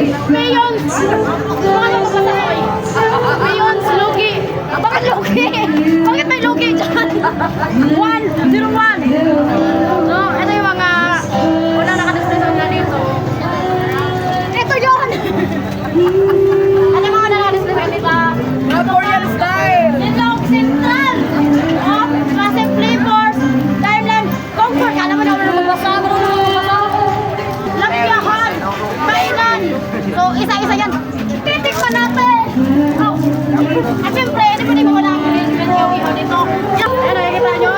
Mayons! Ano ba sa oy? Mayons, lugi. Bakit lugi? Bakit may lugi dyan? 101. So, ito yung mga unang nakadescription na dito. Ito yun! Ano yung mga nakadescription nila? Korean style! Silog Central! Oh, classic flavors, timeline, comfort. Alam mo na magbasa, Lapiahan, kainan. So, isa-isa yan. Titikman natin! Oh. At syempre, hindi pa rin mawala ang video dito. Ano, nakikita nyo,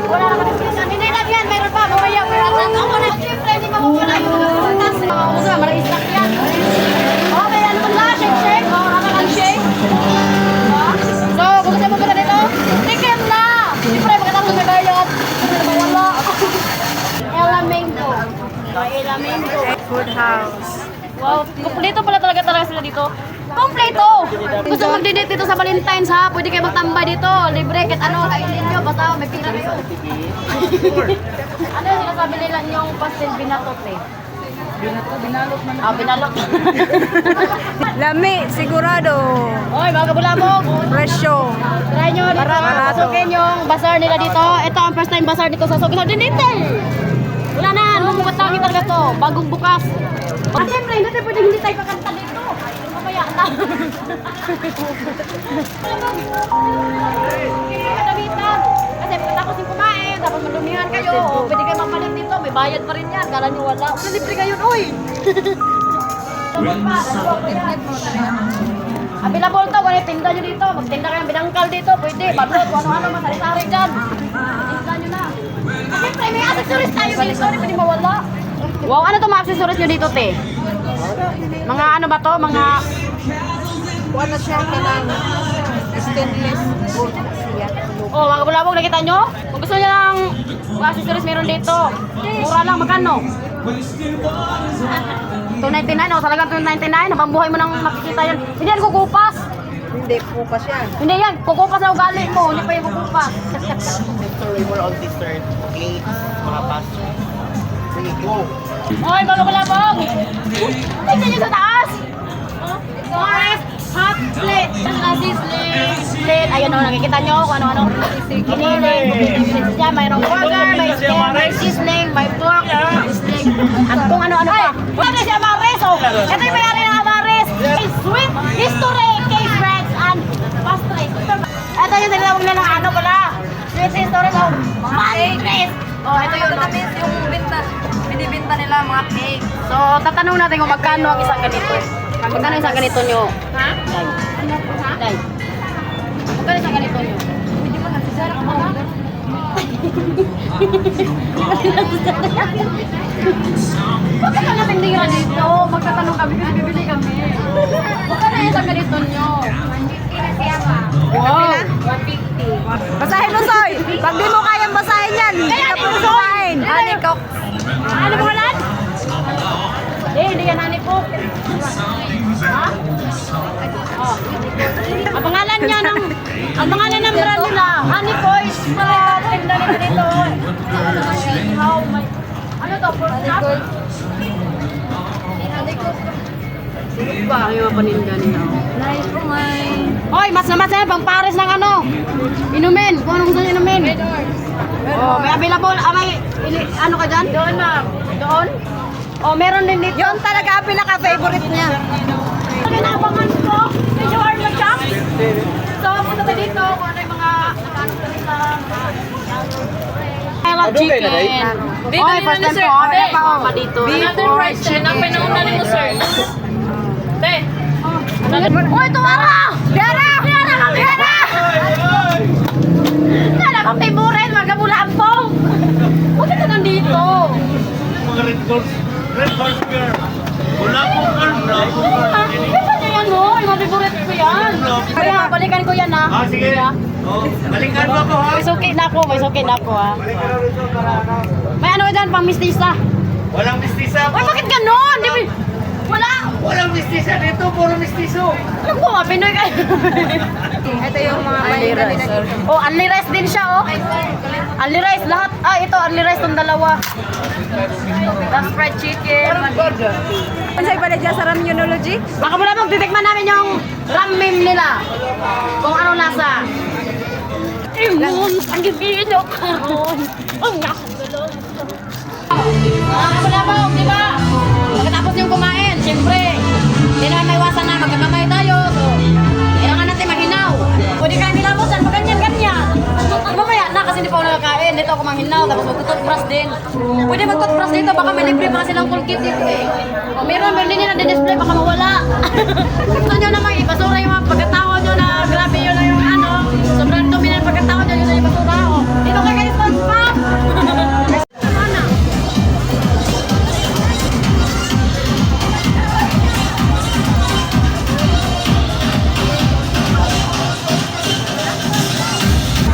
wala na ka-description. Hindi lang yan, mayroon pa, mamaya. At syempre, hindi mawala yung tas. Maraming stock yan. Okay, ano mo na, shake. Oh, ano lang shake. So, buksan mo na dito. Tikim na! Siyempre, magkatapos may bayad. Wala. Elamingo. Elamingo. Food house. Wow, kumpleto pala talaga sila dito. Kompleto! Gusto mag-date dito sa Valentine's ha? Pwede kayo magtambay dito. Libre, kahit ano, kainin nyo. Basta may pira kayo. Ano yung sinasabi nila yung pastel binatot eh? Binalot man. Ah, binalot. Lami, sigurado. Oy, mga kabulabog. Presyo. Try nyo dito. Barato. Pasukin yung bazaar nila dito. Ito ang first time bazaar dito sa Suki. Dito! Wala na, bumukatangi talaga to. Bagong bukas. At siyempre, hindi tayo pwedeng hindi tayo kakanta dito. Mamaya na. Kadamitan. Kasi pagkatapos yung kumain, tapos madumihan kayo. O, pwede kayo mapalit dito. May bayad pa rin yan. Kala nyo wala. Libre kayo, uy! Available to, kung tinda nyo dito. Magtinda kayo ng binangkal dito. Pwede, bablot, kung ano-ano, masari-sari dyan. Tinda nyo na. At siyempre, may accessories tayo dito. Hindi pwede mawala. Wow, ano to mga accessories nyo dito, te? Mga ano ba to? Mga... Wala siya ka ng stainless wood siya. Oh, mga bulabog, nakita nyo? Kung gusto nyo ng mga accessories meron dito. Mura lang, magkano? 299, oh, talagang 299. Nabambuhay mo nang makikita yan. Hindi yan kukupas. Hindi po pa siya. Hindi yan, kukupas na ugali mo. Hindi pa yung kukupas. For all dessert, plates, mga pastries. Sige, go! Oy, mga bulabog! Tignan nyo sa taas! Forest hot plate. Plate. Ayun o, nakikita nyo kung ano-ano. Kiniling, ingredients niya. Mayroong burger, may steak, may seasoning, may pork, seasoning. At kung ano-ano pa. Ano siya, Amaris? Oh, ito yung mayari ng Amaris. Sweet history, cake breads, and pastries. Ito yung tinawag nila ng ano pala. Sweet history of pastries. Oh, ito yun. Yung binibinta nila mga cake. So, tatanong natin kung magkano ang isang ganito. Magkano isang ganito nyo? Ha? Day. Day. Magkano isang ganito nyo? Hindi mo nagsisara ka ba? Bakit ka natin tinira dito? Magtatanong kami kasi bibili kami. Magkano isang ganito nyo? 150 na siya pa. Wow! 150. Basahin mo, Soy! Pag di mo kayang basahin yan, hindi ka po basahin. Ani ko. Ano mo lang? Hindi yan Honey Cook. Ha? Oh. Ang pangalan niya ng brand nila, Honey Cook. Para tinda nito dito. How my... Ano to? Pork chop? Sige pa, yung mga paninda niya. Nice po, may. Hoy, mas na mas yan, pang pares ng ano. Inumin, kung anong gusto niyo inumin. Oh, may available, ano ka dyan? Doon, ma'am. Doon? Oh, meron din dito. Yun talaga ang pinaka-favorite niya. Kinabangan ko, medyo hard na chop. So, punta tayo dito kung ano yung mga nakano ko nila. I love chicken. Dito Oy, nila first ni time sir. ko. Ate. Ano pa dito? Another price, sir. Ang pinauna ni mo, sir. Te. Uy, tuwara! Diara! Diara! Kala kong favorite, magkabulampong. Bakit ka nandito? Mga red horse girl. Wala pong girl, brown pong girl. Kita niyo yan, no? Yung mga favorite ko yan. Kaya, balikan ko yan, ha? Ah, sige. Oh, balikan mo ako, ha? May suki na ako, ha? Balikan mo rito para ano. May ano dyan, pang mistisa. Walang mistisa Uy, po. bakit ganon? Di ba? Wala! Walang mistisa dito, puro mistiso. Alam ko, Pinoy kayo. Ito yung mga mainda nila dito. Oh, only rice din siya, oh. Only rice, lahat. Ah, ito, only rice tong dalawa. That's fried chicken. Ano sa'yo sumali dyan sa Ramyonology? Baka muna titikman namin yung ramen nila. Kung ano lasa. Ingon, ang gigino karon. Ang nakagulo. Mga kabalabog, di ba? Pagkatapos yung kumain, siyempre, hindi naman may iwasan na magkakamay tayo. So, kailangan natin mahinaw. Pwede kayo nilamusan, ganyan. Mamaya na kasi hindi pa ako nakakain. Dito ako manghinaw, tapos mag-toothbrush din. Pwede mag-toothbrush dito, baka may libre pa kasi ng Colgate dito eh. O meron din nila display, baka mawala. Gusto nyo namang ibasura yung mga pagkatao nyo na grabe yun na yung ano. Sobrang dumi na yung pagkatao nyo, yun na yung basura. O, dito kayo kayo SpongeBob! Ano?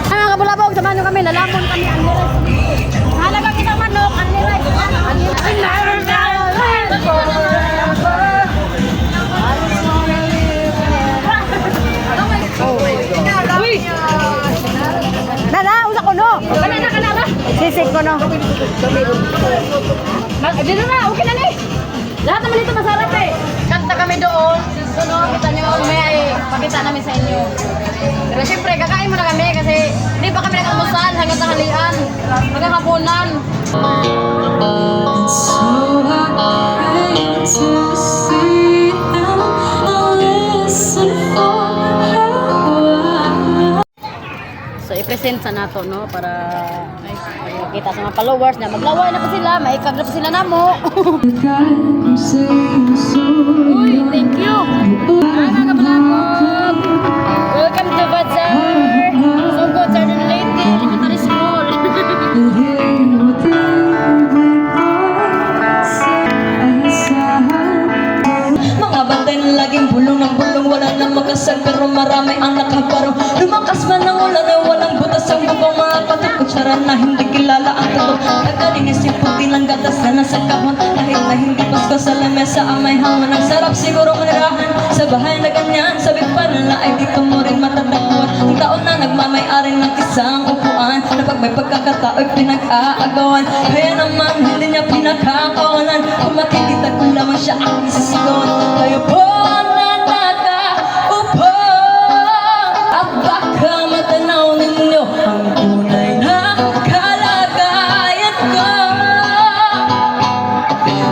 Ay mga kabulabog, samahan nyo kami, lalamon kami ang niray. Halagang isang manok, ang niray. Nana, usa ko no. Kana ba? Sisig ko no. Dito na, okay na ni. Lahat naman dito masarap eh. Kanta kami doon. Doon, oh, kita nyo, may pakita namin sa inyo. Pero syempre, kakain muna kami kasi hindi pa kami nag-almusal hanggang tanghalian, hanggang hapunan. So I pray to see them and listen for how So, i-present sa nato, no? Para makita sa mga followers na maglaway na pa sila, maikag na pa sila namo. God say so. Uy, thank you! Hi, mga kabalabog! Welcome to Bazaar! So good, Sir Lady, Elementary School! Mga bantay na laging bulong ng bulong, wala na makasal pero marami ang nakabarong. Lumakas man ang ulan ay walang butas ang bubong, mga patok kutsara na hindi kilala ang talo. Nagkalinis yung puti ng gatas na nasa kahon, kahit na hindi pasko sa lamesa ang may hamon. Ang sarap siguro manirahan sa bahay na ganyan, sabit pa nila ay dito mo rin matatagpuan. Ang taon na nagmamay-ari ng isang upuan, na pag may pagkakatao'y pinag-aagawan. Kaya naman hindi niya pinakakawalan, kung makikita ko lamang siya ang isisigawan. Kayo po ang nakakaupo, at baka matanaw ninyo ang tunay na kalagayan ko.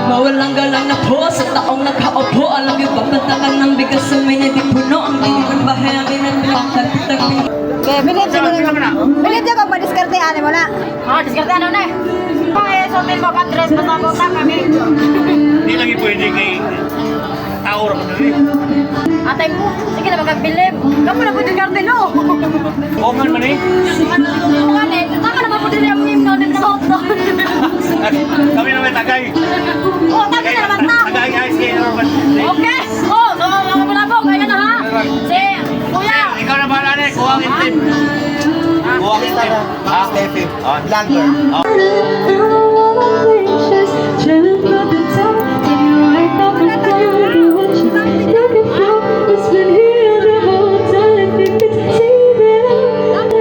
Mawalang galang na po sa taong nakaupo, alam niyo ba patakan ng bigas sa may di puno, ang dinig ng bahay ang pinagpagtagpag. Okay, bilid siguro. Bilid niya pag madiskarte ani mo na. Ah, diskarte ano na eh? So, may mga dress, basta buta kami. Hindi lagi pwede kay tao rin mo rin. Atay mo, sige na magkabilib. Kamu na po din garden, no? Oman man eh. Tama na ba po din yung himno din sa hotdog? Kami na may tagay. Oh, tagay na naman na. Tagay guys, kaya naman. Okay. Oh, so mga bulabog, ayan na ha. Si Kuya. Ikaw na bahala na eh, kuha ang itim. Kuha ang itim. Steffi. Lander. Chilling by the top, and you ain't nothing to do what you looking for. It's been here the whole time, you could see that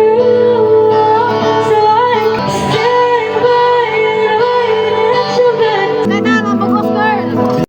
so I can stand by and wait at your back. Nana, mga bugos girl.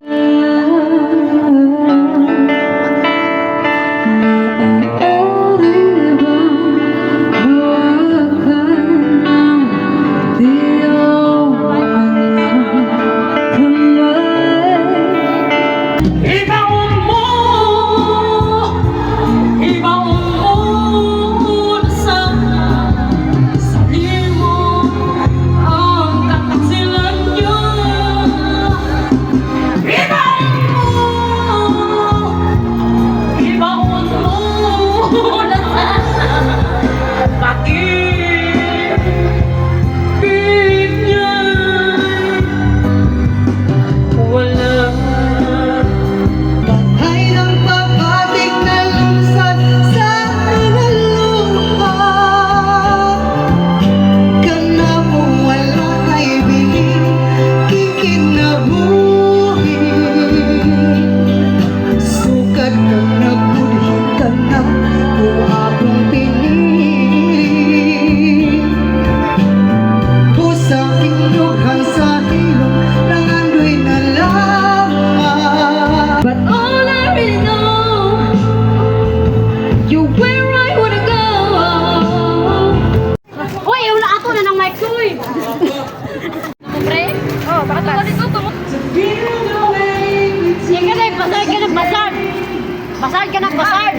Basard ka na, basard!